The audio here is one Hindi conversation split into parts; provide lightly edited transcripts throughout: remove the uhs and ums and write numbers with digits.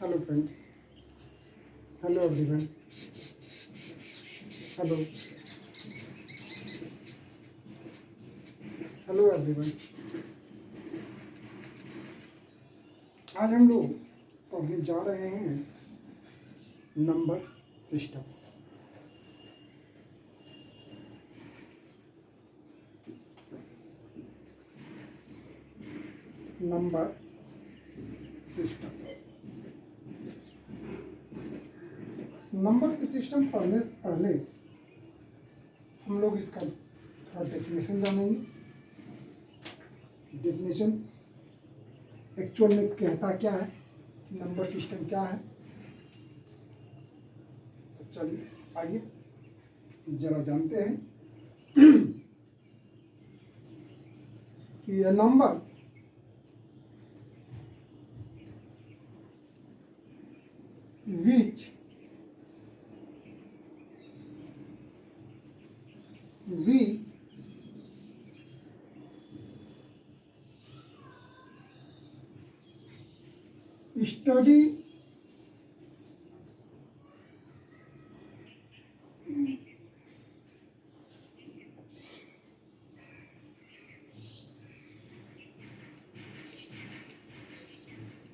Hello friends. Hello everyone. Hello. Hello everyone. आज हम लोग पढ़ने जा रहे हैं number system. Number system. Number के सिस्टम पढ़ने से पहले हम लोग इसका थोड़ा डेफिनेशन जानेंगे। डेफिनेशन एक्चुअल में कहता क्या है, नंबर सिस्टम क्या है। तो चलिए आइए जरा जानते हैं कि यह number which we study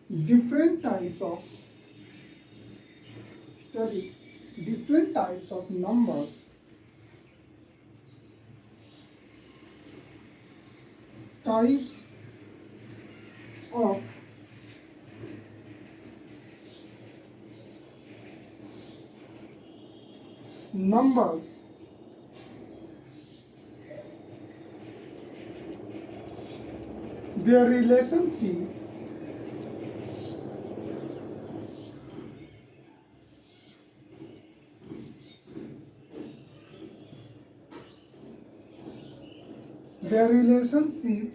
different types of study different types of numbers, types of numbers, their relationship, their relationship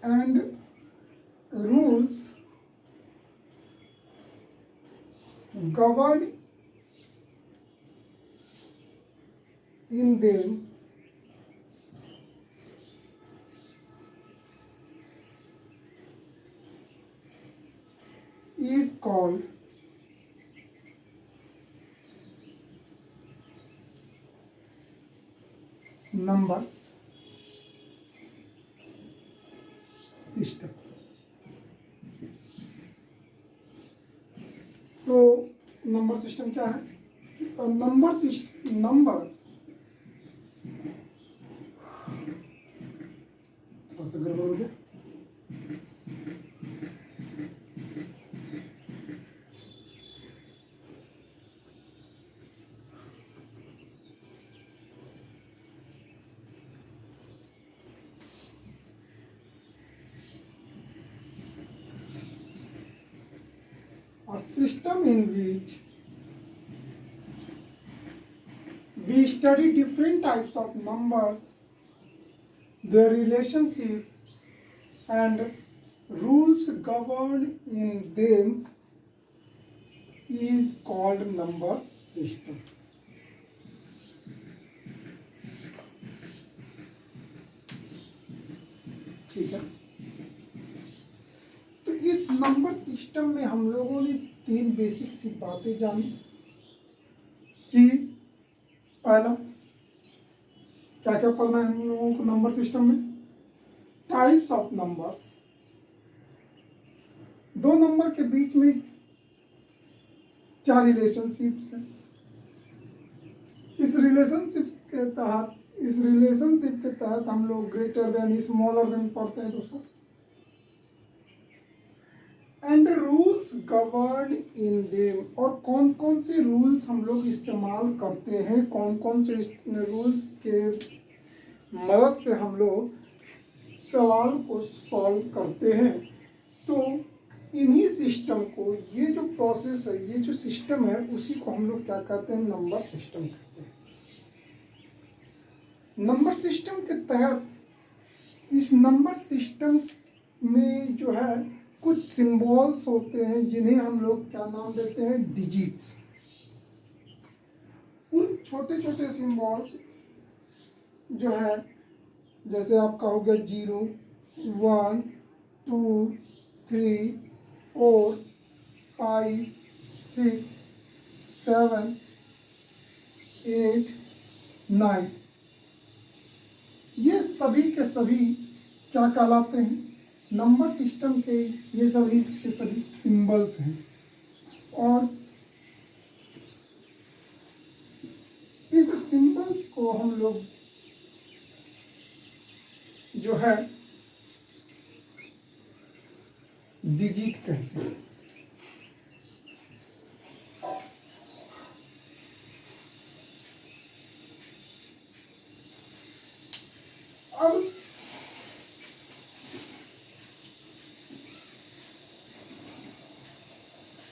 and rules governed in them is called number system. तो नंबर सिस्टम क्या है? नंबर सिस्टम नंबर थोड़ा सा गड़बड़ हो गया। A system in which we study different types of numbers, their relationships and rules governed in them is called number system। ठीक है, तो इस नंबर सिस्टम में हम लोगों ने तीन बेसिक सी बातें जानी कि पहला क्या क्या पढ़ना है हम लोगों को नंबर सिस्टम में। टाइप्स ऑफ नंबर्स, दो नंबर के बीच में क्या रिलेशनशिप्स है, इस रिलेशनशिप के तहत हम लोग ग्रेटर देन स्मॉलर देन पढ़ते हैं दोस्तों। And rules govern in them, और कौन कौन से रूल्स हम लोग इस्तेमाल करते हैं, कौन कौन से रूल्स के मदद से हम लोग सवाल को सॉल्व करते हैं। तो इन्हीं सिस्टम को, ये जो प्रोसेस है, ये जो सिस्टम है, उसी को हम लोग क्या कहते हैं, नंबर सिस्टम कहते हैं। नंबर सिस्टम के तहत इस नंबर सिस्टम में जो है कुछ सिंबल्स होते हैं जिन्हें हम लोग क्या नाम देते हैं, डिजिट्स। उन छोटे छोटे सिंबल्स जो है, जैसे आपका हो गया 0 1 2 3 4 5 6 7 8 9, ये सभी के सभी क्या कहलाते हैं? नंबर सिस्टम के ये सभी के सभी सिंबल्स हैं। और इस सिंबल्स को हम लोग जो है डिजिट कहते हैं। अब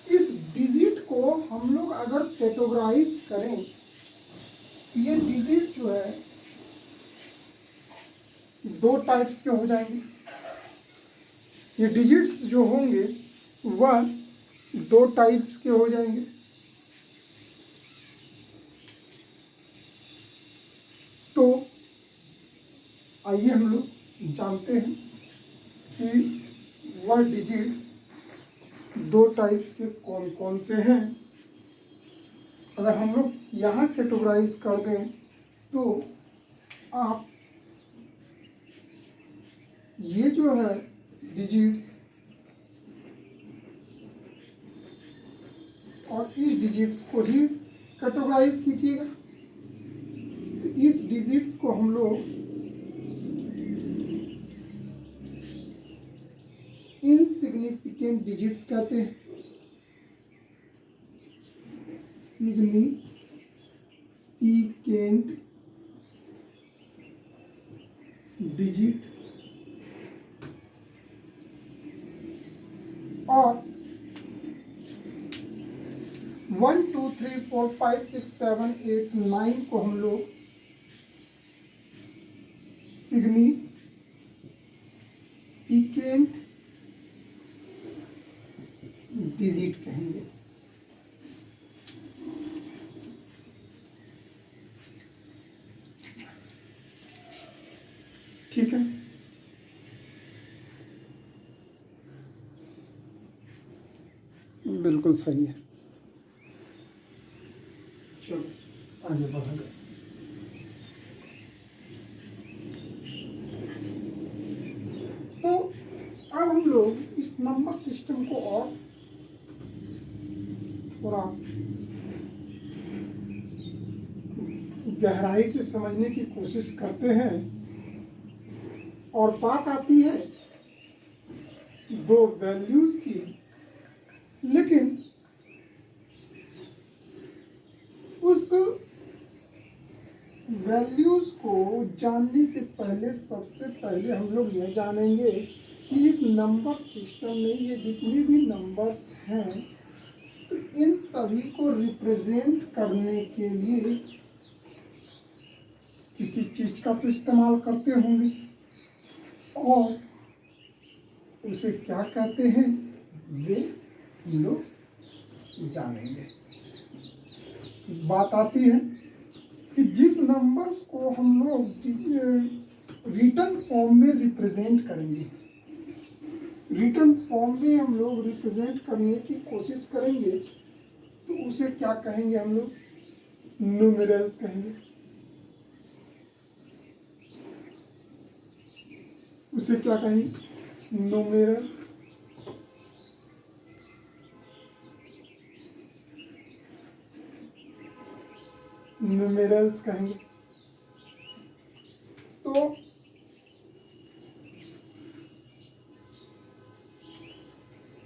इस डिजिट को हम लोग अगर कैटेगराइज करें, ये डिजिट जो है दो टाइप्स के हो जाएंगे। ये डिजिट्स जो होंगे वह दो टाइप्स के हो जाएंगे। तो आइए हम लोग जानते हैं कि वह डिजिट्स दो टाइप्स के कौन कौन से हैं। अगर हम लोग यहाँ कैटेगराइज कर दें तो आप ये जो है डिजिट्स और इस डिजिट्स को ही कैटेगराइज कीजिएगा। तो इस डिजिट्स को हम लोग इनसिग्निफिकेंट डिजिट्स कहते हैं। सिग्निफिकेंट डिजिट और 1 2 3 4 5 6 7 8 9 को हम लोग सिग्निफिकेंट डिजिट कहेंगे। ठीक है, बिल्कुल सही है। चलो आगे बढ़ेंगे। तो अब हम लोग इस नंबर सिस्टम को और थोड़ा गहराई से समझने की कोशिश करते हैं और बात आती है दो वैल्यूज की। लेकिन उस वैल्यूज को जानने से पहले सबसे पहले हम लोग यह जानेंगे कि इस नंबर सिस्टम में ये जितने भी नंबर्स हैं तो इन सभी को रिप्रेजेंट करने के लिए किसी चीज का तो इस्तेमाल करते होंगे और उसे क्या कहते हैं वे हम लोग जानेंगे। बात आती है कि जिस नंबर्स को हम लोग रिटर्न फॉर्म में रिप्रेजेंट करेंगे, रिटर्न फॉर्म में हम लोग रिप्रेजेंट करने की कोशिश करेंगे तो उसे क्या कहेंगे? हम लोग न्यूमेरल्स कहेंगे। उसे क्या कहेंगे? न्यूमेरल्स। न्यूमेरल्स कहेंगे। तो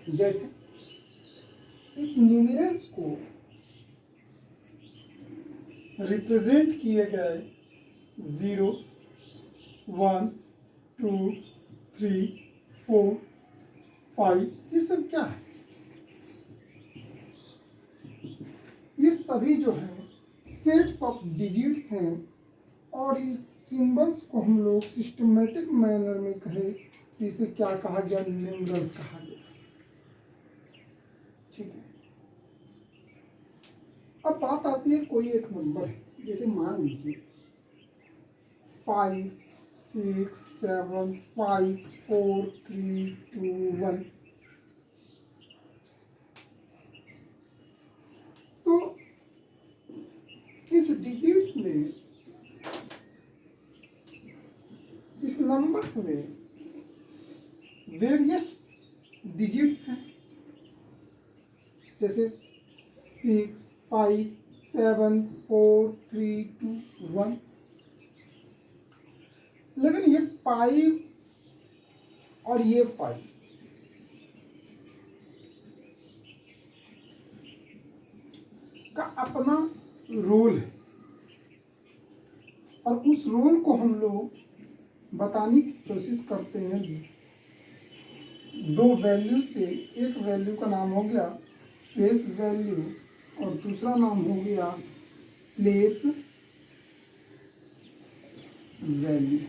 जैसे इस न्यूमेरल्स को रिप्रेजेंट किए गए 0 1 2 3 4 5, ये सब क्या है? ये सभी जो है सेट्स ऑफ डिजिट्स हैं और इस सिंबल्स को हम लोग सिस्टमेटिक मैनर में कहें इसे क्या कहा गया? न्यूमेरल्स कहा गया। ठीक है, अब बात आती है कोई एक नंबर है, जैसे मान लीजिए 5 6 7 5 4 3 2 1। तो इस डिजिट्स में, इस नंबर्स में वेरियस डिजिट्स हैं, जैसे 6 5 7 4 3 2 1। लेकिन ये 5 और ये 5 का अपना रोल है, और उस रोल को हम लोग बताने की कोशिश करते हैं। दो वैल्यू से एक वैल्यू का नाम हो गया फेस वैल्यू और दूसरा नाम हो गया प्लेस वैल्यू।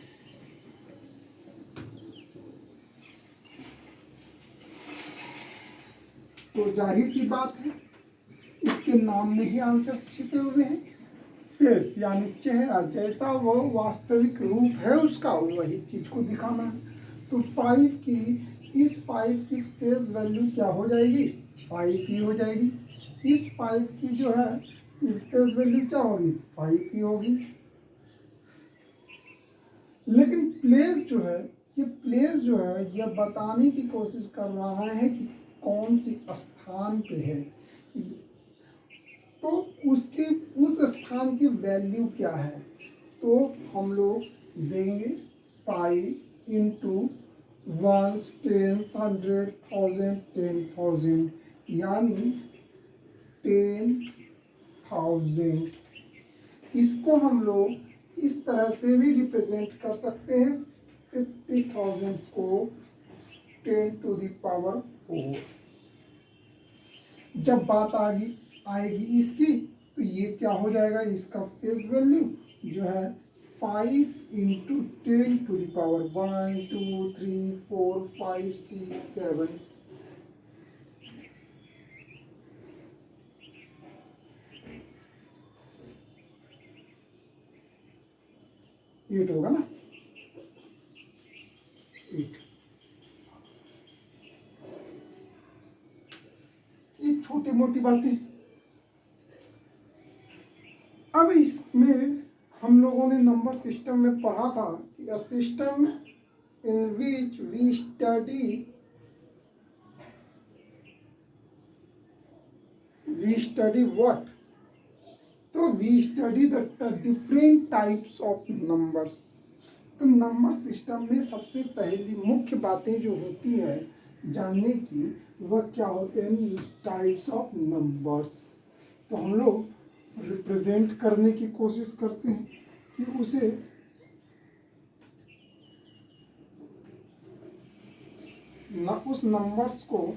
तो जाहिर सी बात है, इसके नाम में ही आंसर छिपे हुए हैं। फेस यानी चेहरा, जैसा वो वास्तविक रूप है उसका, वही चीज को दिखाना है। तो 5 की, इस 5 की फेस वैल्यू क्या हो जाएगी? 5 ही हो जाएगी। इस 5 की जो है फेस वैल्यू क्या होगी? 5 ही होगी। लेकिन प्लेस जो है, ये प्लेस जो है यह बताने की कोशिश कर रहा है कि कौन सी स्थान पे है, तो उसकी उस स्थान की वैल्यू क्या है। तो हम लोग देंगे 5 इंटू 1 10 100 1000 10,000 यानी 10,000। इसको हम लोग इस तरह से भी रिप्रेजेंट कर सकते हैं, 50,000 को 10 टू द पावर 4। जब बात आएगी इसकी, तो ये क्या हो जाएगा? इसका फेस वैल्यू जो है 5 into 10 to the power 1 2 3 4 5 6 7। Eight होगा ना, 8। ये छोटी मोटी बातें। अब इसमें हम लोगों ने नंबर सिस्टम में पढ़ा था कि a system in which we study what. तो we study the different types of numbers. तो नंबर सिस्टम में सबसे पहली मुख्य बातें जो होती है जानने की, वह क्या होते हैं? Types of numbers. तो हम लोग रिप्रेजेंट करने की कोशिश करते हैं कि उसे उस नंबर्स को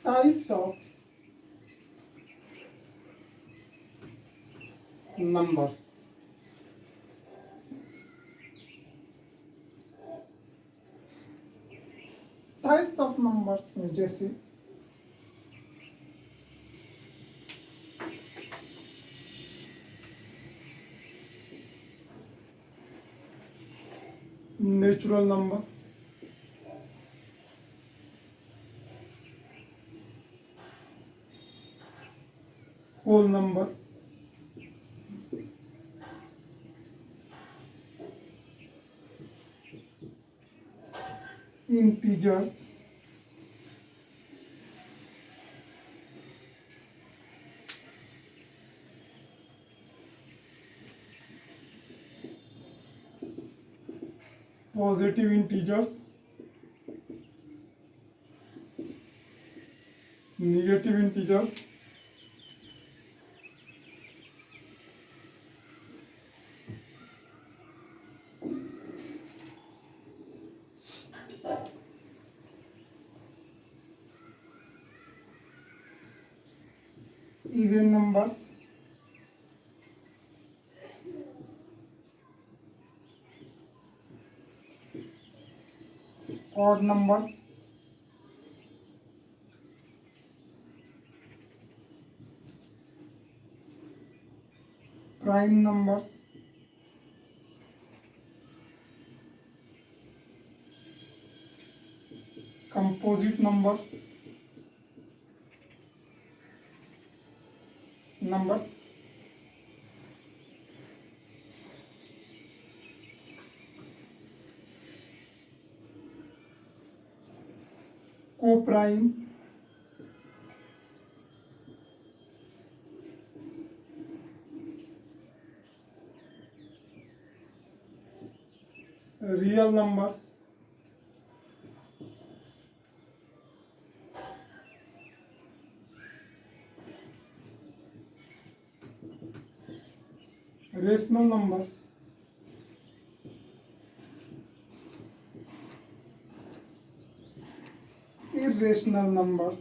types of numbers. Types of numbers में जैसे natural number, whole number, integers, positive integers, negative integers, even numbers, odd numbers, prime numbers, composite number, numbers, co-prime, real numbers, rational numbers, irrational numbers,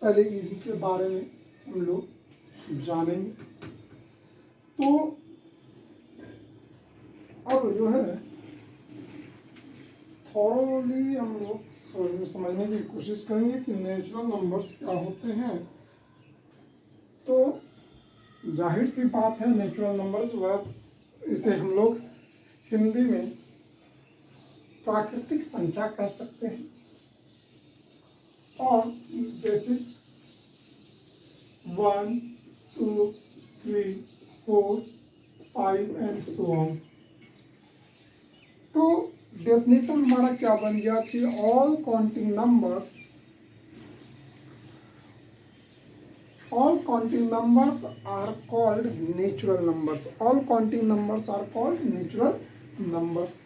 पहले इनके बारे में हम लोग जानेंगे। तो अब जो है थॉरली हम लोग समझने की कोशिश करेंगे कि नेचुरल नंबर्स क्या होते हैं। तो जाहिर सी बात है, नेचुरल नंबर्स वह इसे हम लोग हिंदी में प्राकृतिक संख्या कह सकते हैं। और जैसे 1, 2, 3, 4, 5 एंड सो ऑन। तो डेफिनेशन हमारा क्या बन गया कि all counting numbers are called natural numbers. All counting numbers are called natural numbers.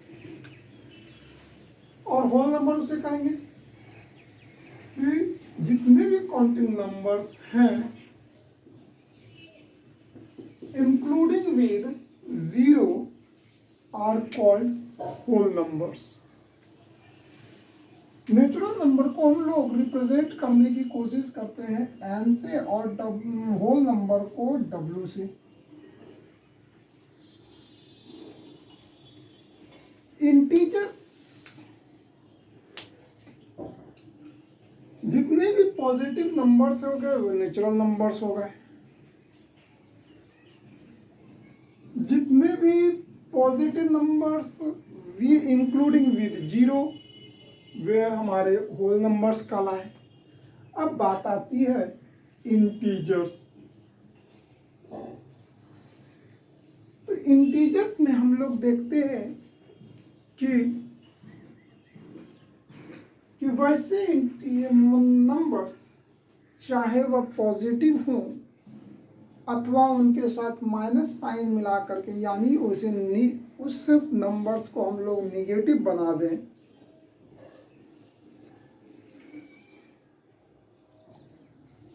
और होल नंबर उसे कहेंगे कि जितने भी काउंटिंग नंबर्स हैं including with 0 are called whole numbers. Natural number को हम लोग रिप्रेजेंट करने की कोशिश करते हैं एन से और होल नंबर को डब्ल्यू से। इंटीजर्स जितने भी पॉजिटिव नंबर्स हो गए वो नेचुरल नंबर्स हो गए। जितने भी positive numbers we including with 0 वे हमारे होल नंबर्स कहलाए। अब बात आती है इंटीजर्स। तो इंटीजर्स में हम लोग देखते हैं कि वैसे नंबर्स चाहे वह पॉजिटिव हों अथवा उनके साथ माइनस साइन मिला करके, यानी उस नंबर्स को हम लोग निगेटिव बना दें,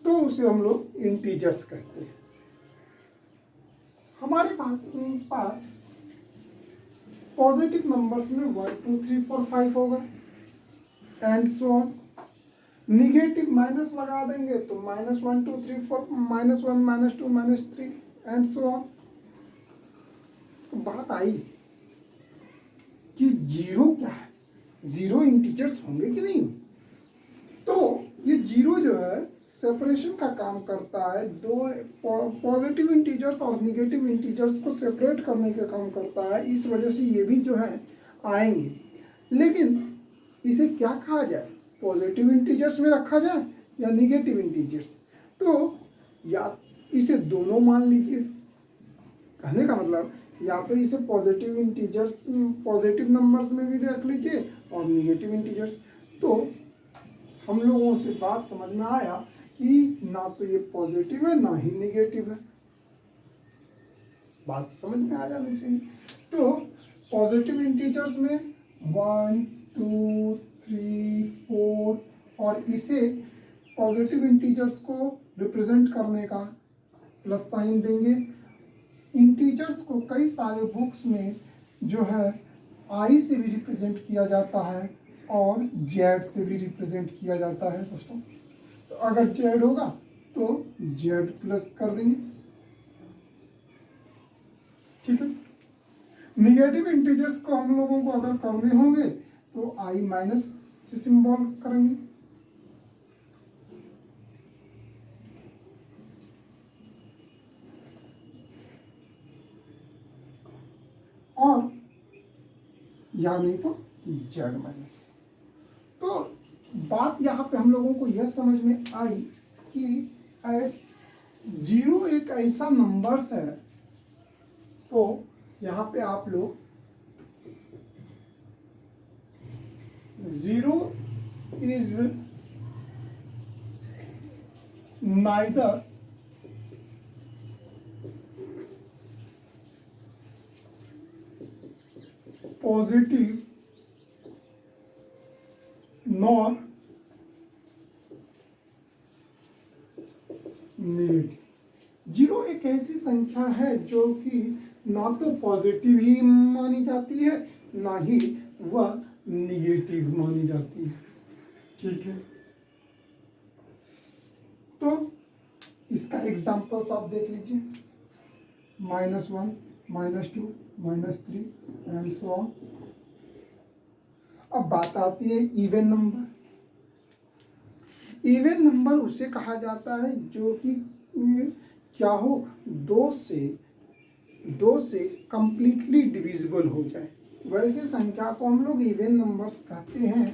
तो उसे हम लोग इंटीजर्स कहते हैं। हमारे पास पॉजिटिव नंबर्स में 1, 2, 3, 4, 5 होगा and so on. Negative minus लगा देंगे तो -1, 2, 3, 4, -1, -2, -3 एंड सो ऑन। तो बात आई कि 0 क्या है, 0 इंटीजर्स होंगे कि नहीं। तो ये 0 जो है सेपरेशन का काम करता है। दो पॉजिटिव इंटीजर्स और निगेटिव इंटीजर्स को सेपरेट करने का काम करता है। इस वजह से ये भी जो है आएंगे। लेकिन इसे क्या कहा जाए, पॉजिटिव इंटीजर्स में रखा जाए या निगेटिव इंटीजर्स। तो या इसे दोनों मान लीजिए। कहने का मतलब या तो इसे पॉजिटिव इंटीजर्स पॉजिटिव नंबर्स में भी रख लीजिए और निगेटिव इंटीजर्स। तो हम लोगों से बात समझ में आया कि ना तो ये पॉजिटिव है ना ही निगेटिव है। बात समझ में आ जानी चाहिए। तो पॉजिटिव इंटीजर्स में 1 2 3 4, और इसे पॉजिटिव इंटीजर्स को रिप्रेजेंट करने का प्लस साइन देंगे। इंटीजर्स को कई सारे बुक्स में जो है आई से भी रिप्रेजेंट किया जाता है और जेड से भी रिप्रेजेंट किया जाता है दोस्तों। तो अगर जेड होगा तो जेड प्लस कर देंगे, ठीक है। निगेटिव इंटीजर्स को हम लोगों को अगर करने होंगे तो आई माइनस से सिंबल करेंगे। और या नहीं तो जेड माइनस। तो बात यहाँ पे हम लोगों को यह समझ में आई कि जीरो एक ऐसा नंबर्स है। तो यहाँ पे आप लोग zero is neither positive nor negative. Zero एक ऐसी संख्या है जो कि ना तो पॉजिटिव ही मानी जाती है ना ही वह निगेटिव मानी जाती है, ठीक है। तो इसका एग्जांपल्स आप देख लीजिए, -1 -2 -3 एंड सो ऑन। अब बात आती है इवन नंबर। इवन नंबर उसे कहा जाता है जो कि क्या हो, दो से कंप्लीटली डिविजिबल हो जाए। वैसे संख्या को हम लोग इवन नंबर्स कहते हैं।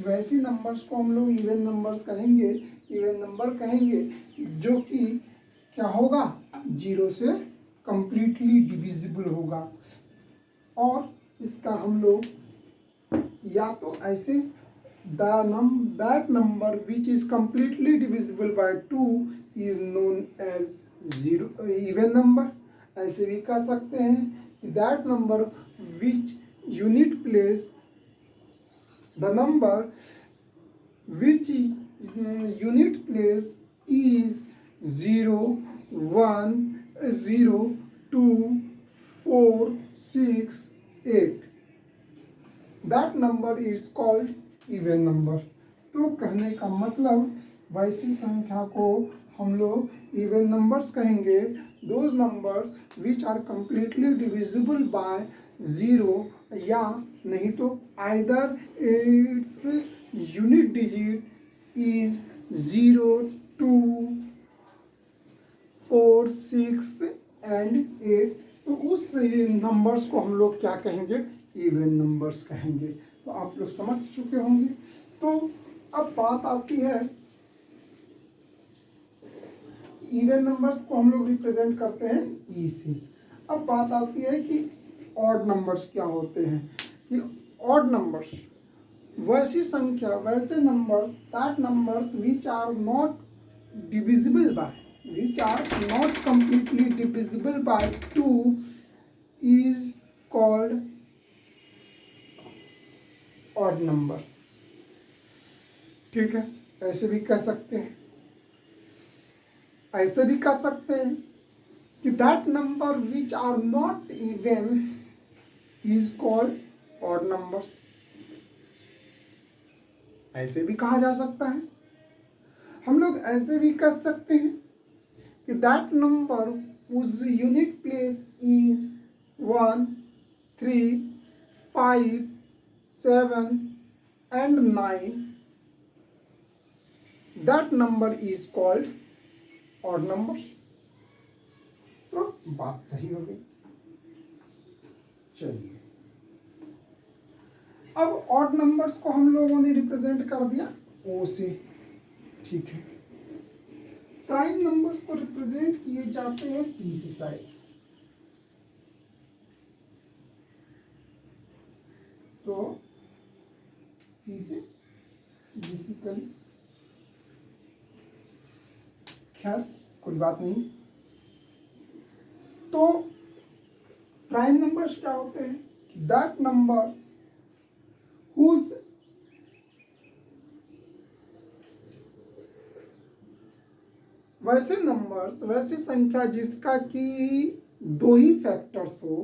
वैसे नंबर्स को हम लोग इवन नंबर्स कहेंगे, इवन नंबर कहेंगे जो कि क्या होगा, जीरो से कंप्लीटली डिविजिबल होगा। और इसका हम लोग या तो ऐसे that number which is completely divisible by 2 is known as zero even number। ऐसे भी कह सकते हैं कि that number which unit place the number which unit place is 0 1 0 2 4 6 8, that number is called even number. तो कहने का मतलब वैसी संख्या को हम लोग इवन नंबर्स कहेंगे, those numbers which are completely divisible by zero, या नहीं तो either its unit digit is 0 2 4 6 and 8। तो उस नंबर्स को हम लोग क्या कहेंगे, इवन नंबर्स कहेंगे। तो आप लोग समझ चुके होंगे। तो अब बात आती है, इवन नंबर्स को हम लोग रिप्रेजेंट करते हैं ई से। अब बात आती है कि ऑड नंबर्स क्या होते हैं। कि ऑड नंबर्स वैसी संख्या, वैसे numbers, that numbers which are not divisible by, which are not completely divisible by 2 is called odd number, ठीक है। ऐसे भी कह सकते हैं, ऐसे भी कह सकते हैं कि that number which are not even is called odd numbers। ऐसे भी कहा जा सकता है। हम लोग ऐसे भी कह सकते हैं कि that number whose unit place is 1 3 5 7 and 9, that number is called odd numbers। तो बात सही हो गई। चलिए, अब ऑड नंबर्स को हम लोगों ने रिप्रेजेंट कर दिया ओ से, ठीक है। प्राइम नंबर्स को रिप्रेजेंट किए जाते हैं पी से साइड। तो पी से बेसिकली खैर कोई बात नहीं। तो प्राइम नंबर्स क्या होते हैं? दैट नंबर्स हुज वैसे नंबर्स, वैसी संख्या जिसका कि दो ही फैक्टर्स हो,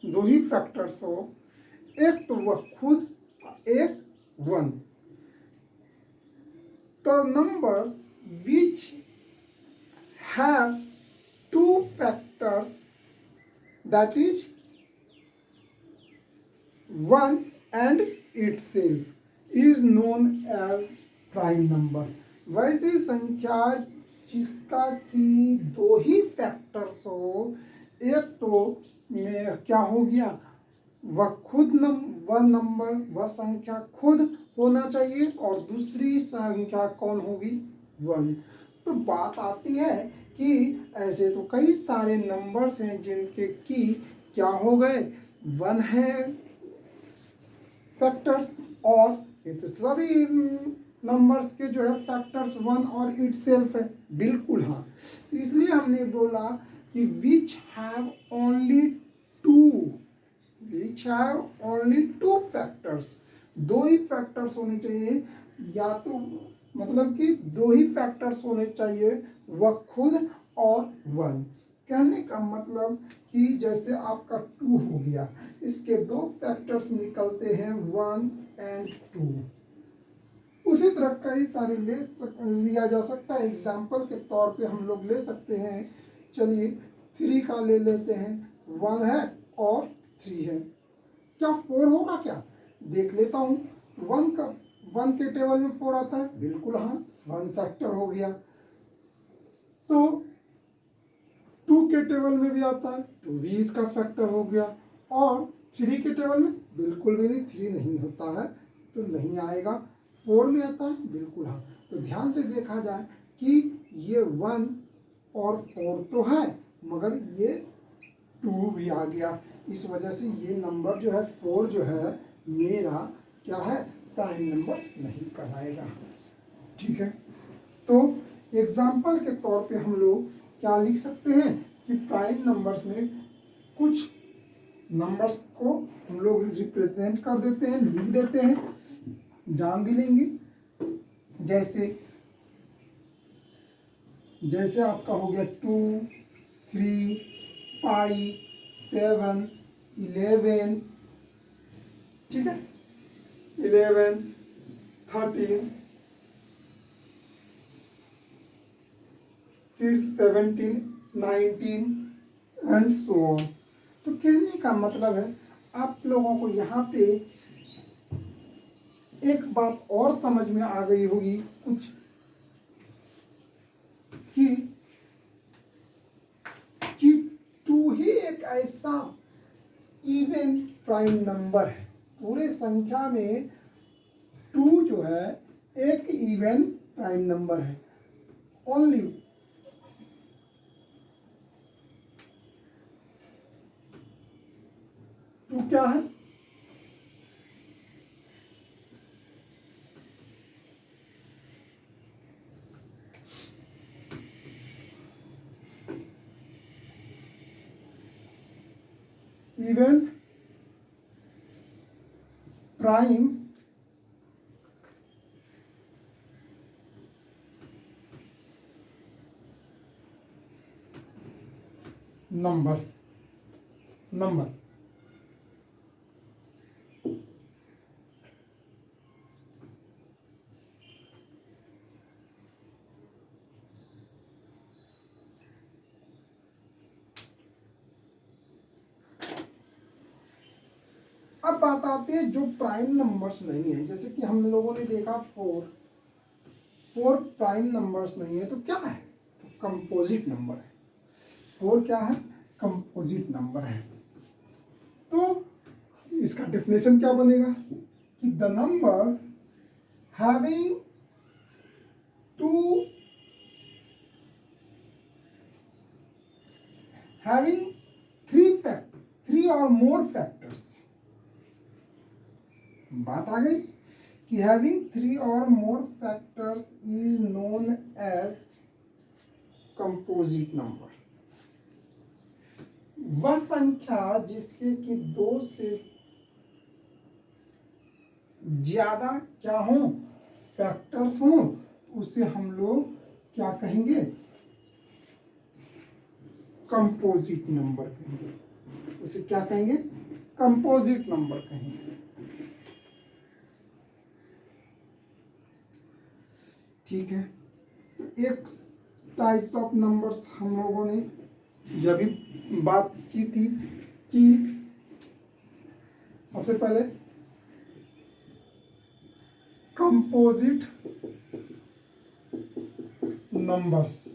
दो ही फैक्टर्स हो, एक तो वह खुद, एक वन। तो numbers which have two factors that is one and itself is known as prime number. वैसी संख्या जिसका कि दो ही फैक्टर्स हो, एक तो में क्या हो गया, वह खुद वह नंबर, वह संख्या खुद होना चाहिए, और दूसरी संख्या कौन होगी? वन। तो बात आती है कि ऐसे तो कई सारे नंबर्स हैं जिनके कि क्या हो गए, वन है फैक्टर्स, और ये तो सभी नंबर्स के जो है फैक्टर्स वन और इटसेल्फ है। बिल्कुल हाँ। तो इसलिए हमने बोला कि which have only two, which have only two factors, दो ही फैक्टर्स होने चाहिए, या तो मतलब कि दो ही फैक्टर्स होने चाहिए, वह खुद और वन। कहने का मतलब कि जैसे आपका टू हो गया, इसके दो फैक्टर्स निकलते हैं वन एंड टू। उसी तरह कई सारे लिया जा सकता है। एग्जाम्पल के तौर पे हम लोग ले सकते हैं, चलिए थ्री का ले लेते हैं, वन है और थ्री है, क्या फोर होगा क्या? देख लेता हूँ। वन का, वन के टेबल में फोर आता है, बिल्कुल हाँ, वन फैक्टर हो गया। तो टू के टेबल में भी आता है, टू भी इसका फैक्टर हो गया, और थ्री के टेबल में बिल्कुल भी नहीं, थ्री नहीं होता है तो नहीं आएगा। फोर में आता है, बिल्कुल हाँ। तो ध्यान से देखा जाए कि ये वन और फोर तो है, मगर ये टू भी आ गया, इस वजह से ये नंबर जो है फोर जो है मेरा क्या है, प्राइम नंबर नहीं कहलाएगा। ठीक है। तो एग्जाम्पल के तौर पे हम लोग क्या लिख सकते हैं कि प्राइम नंबर्स में कुछ नंबर्स को हम लोग रिप्रेजेंट कर देते हैं, लिख देते हैं, जान भी लेंगे। जैसे जैसे आपका हो गया टू, थ्री, फाइव, सेवन, 11, ठीक है, 11, 13, फिर 17, 19 एंड सो ऑन। तो कहने का मतलब है आप लोगों को यहाँ पे एक बात और समझ में आ गई होगी कुछ, कि टू ही एक ऐसा इवन प्राइम नंबर है, पूरे संख्या में टू जो है एक इवन प्राइम नंबर है। ओनली टू क्या है? Even prime numbers, number. अब बात आती है जो प्राइम नंबर्स नहीं है, जैसे कि हम लोगों ने देखा फोर, फोर प्राइम नंबर्स नहीं है तो क्या है? तो कंपोजिट नंबर है। फोर क्या है? कंपोजिट नंबर है। तो इसका डेफिनेशन क्या बनेगा कि the number having two, having three और मोर फैक्टर्स। बात आ गई कि हैविंग थ्री और more factors is known as composite number वह संख्या जिसके कि दो से ज्यादा क्या हो, फैक्टर्स हो, उसे हम लोग क्या कहेंगे, कंपोजिट नंबर कहेंगे। उसे क्या कहेंगे, कंपोजिट नंबर कहेंगे। ठीक है, तो एक टाइप्स ऑफ नंबर्स हम लोगों ने जब भी बात की थी कि सबसे पहले composite numbers,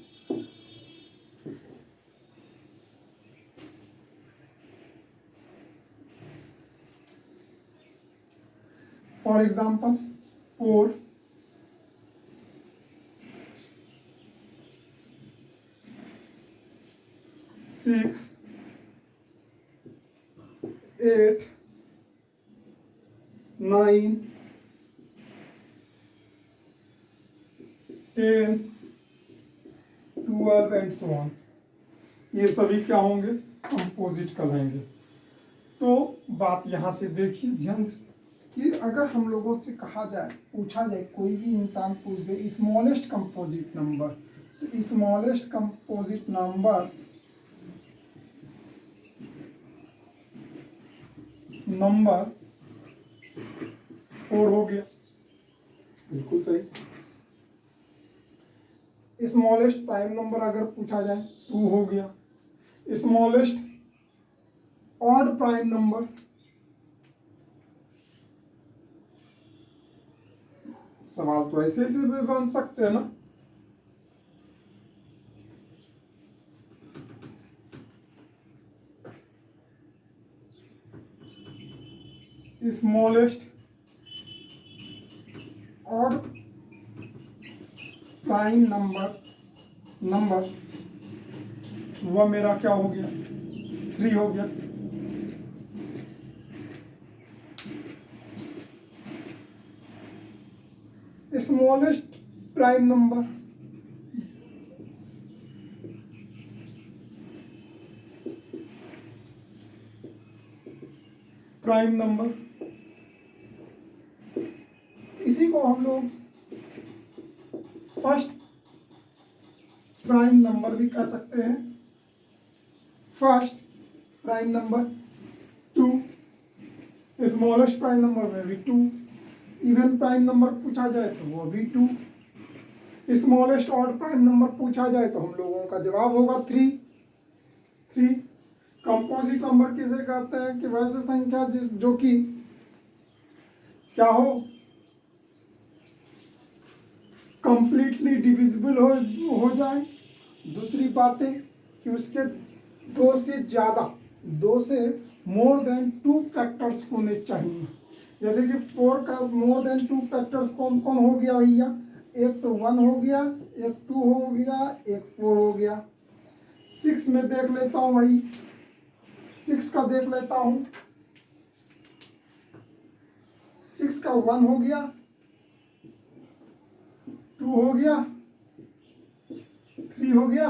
for example 4, 6, 8, 9, 10, 12 and so on, ये सभी क्या होंगे, कंपोजिट कहलाएंगे। तो बात यहाँ से देखिए ध्यान से कि अगर हम लोगों से कहा जाए, पूछा जाए, कोई भी इंसान पूछ दे स्मॉलेस्ट कंपोजिट नंबर, तो स्मॉलेस्ट कंपोजिट नंबर नंबर 4 हो गया, बिल्कुल सही। स्मॉलेस्ट प्राइम नंबर अगर पूछा जाए 2 हो गया। स्मॉलेस्ट ऑड प्राइम नंबर, सवाल तो ऐसे ऐसे भी बन सकते हैं ना, स्मॉलेस्ट ऑड प्राइम नंबर वह मेरा क्या हो गया, 3 हो गया। स्मॉलेस्ट प्राइम नंबर इसी को हम लोग फर्स्ट प्राइम नंबर भी कह सकते हैं। First prime number 2, smallest prime number में भी 2, इवन प्राइम नंबर पूछा जाए तो वो भी 2, स्मॉलेस्ट ऑड प्राइम नंबर पूछा जाए तो हम लोगों का जवाब होगा 3। कंपोजिट नंबर किसे कहते हैं कि वैसे संख्या जो कि क्या हो, कंप्लीटली डिविजिबल हो जाए। दूसरी बात है कि उसके दो से मोर देन 2 फैक्टर्स होने चाहिए। जैसे कि 4 का मोर देन 2 फैक्टर्स कौन कौन हो गया भैया, एक तो 1 हो गया, एक 2 हो गया, एक 4 हो गया। 6 में देख लेता हूँ भाई, 6 का देख लेता हूँ, 6 का 1 हो गया, 2 हो गया, 3 हो गया,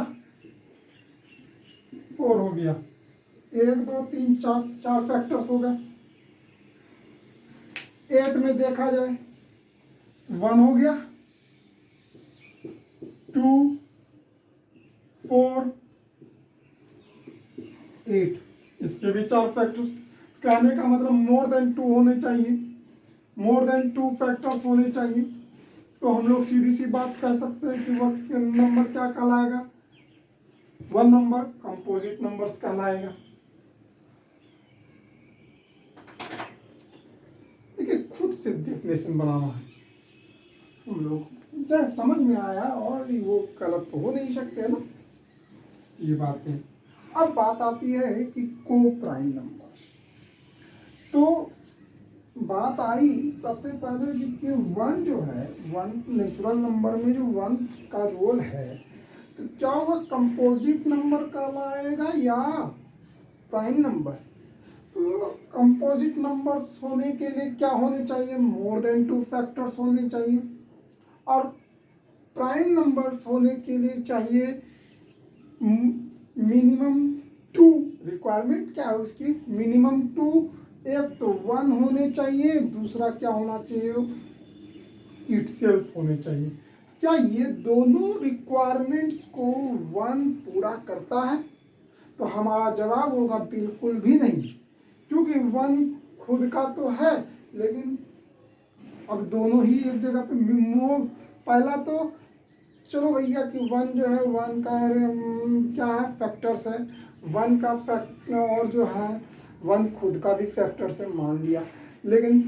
4 हो गया। 1 2 3 4 फैक्टर्स हो गए। 8 में देखा जाए 1 हो गया, 2 4 8, इसके भी 4 फैक्टर्स। कहने का मतलब मोर देन 2 होने चाहिए, मोर देन 2 फैक्टर्स होने चाहिए। तो हम लोग सीधी सी बात कह सकते हैं कि वह नंबर क्या कहलाएगा, वह नंबर कंपोजिट नंबर्स कहलाएगा। देखिए खुद से डेफिनेशन बनाना है हम लोग, चाहे समझ में आया और वो गलत तो हो नहीं सकते ना, ये बात है। अब बात आती है कि को प्राइम नंबर, तो बात आई सबसे पहले कि 1 जो है, 1 नेचुरल नंबर में जो 1 का रोल है, तो क्या वह कंपोजिट नंबर कहलाएगा या प्राइम नंबर। तो कंपोजिट नंबर्स होने के लिए क्या होने चाहिए, मोर देन 2 फैक्टर्स होने चाहिए, और प्राइम नंबर्स होने के लिए चाहिए मिनिमम टू, रिक्वायरमेंट क्या है उसकी, मिनिमम टू, एक तो 1 होने चाहिए, दूसरा क्या होना चाहिए, इटसेल्फ होने चाहिए। क्या ये दोनों रिक्वायरमेंट्स को 1 पूरा करता है? तो हमारा जवाब होगा बिल्कुल भी नहीं, क्योंकि 1 खुद का तो है, लेकिन अब दोनों ही एक जगह पे पहला तो चलो भैया कि 1 जो है 1 का क्या है, फैक्टर्स है, 1 का फैक्टर और जो है 1 खुद का भी फैक्टर्स है मान लिया, लेकिन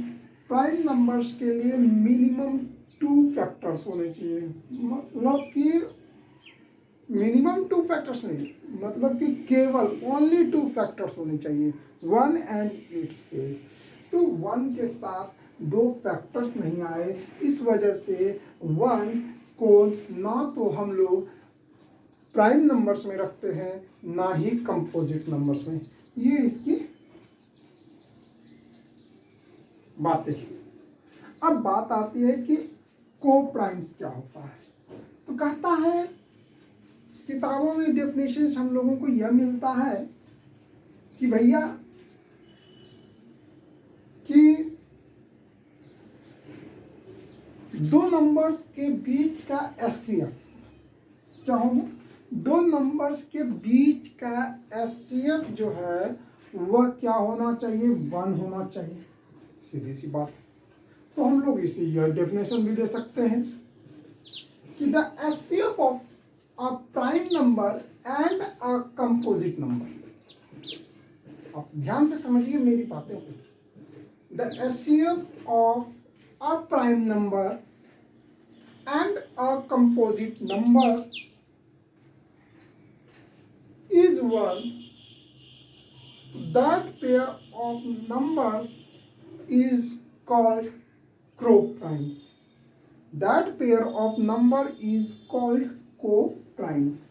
प्राइम नंबर्स के लिए मिनिमम 2 फैक्टर्स होने चाहिए। मतलब कि मिनिमम 2 फैक्टर्स नहीं, मतलब कि केवल ओनली 2 फैक्टर्स होने चाहिए, 1 एंड इटसेल्फ। तो 1 के साथ 2 फैक्टर्स नहीं आए, इस वजह से 1 को ना तो हम लोग प्राइम नंबर्स में रखते हैं, ना ही कंपोजिट नंबर्स में। ये इसकी बातें। अब बात आती है कि को प्राइम्स क्या होता है। तो कहता है किताबों में डेफिनेशन हम लोगों को यह मिलता है कि भैया कि दो नंबर्स के बीच का एचसीएफ क्या होगा, दो नंबर्स के बीच का एचसीएफ जो है वह क्या होना चाहिए, 1 होना चाहिए, सीधी सी बात। तो हम लोग इसे यह डेफिनेशन भी दे सकते हैं कि the HCF of a prime number and a composite number। आप ध्यान से समझिए मेरी बातें को। The HCF of a prime number and a composite number is one that pair of numbers is called co-primes। That pair of number is called co-primes।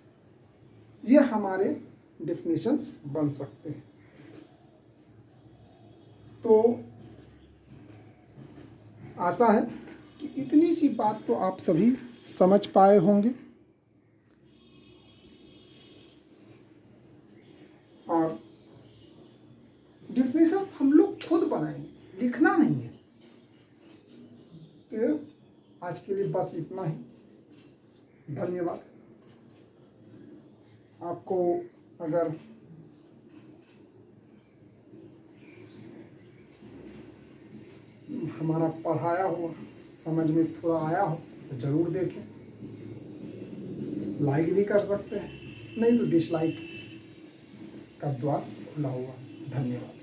ये हमारे डेफिनेशंस बन सकते हैं। तो आशा है कि इतनी सी बात तो आप सभी समझ पाए होंगे, और डेफिनेशंस हम लोग खुद बनाएंगे, लिखना नहीं है। तो आज के लिए बस इतना ही। धन्यवाद। आपको अगर हमारा पढ़ाया हो, समझ में थोड़ा आया हो तो ज़रूर देखें, लाइक भी कर सकते हैं, नहीं तो डिसलाइक का द्वार खुला हुआ। धन्यवाद।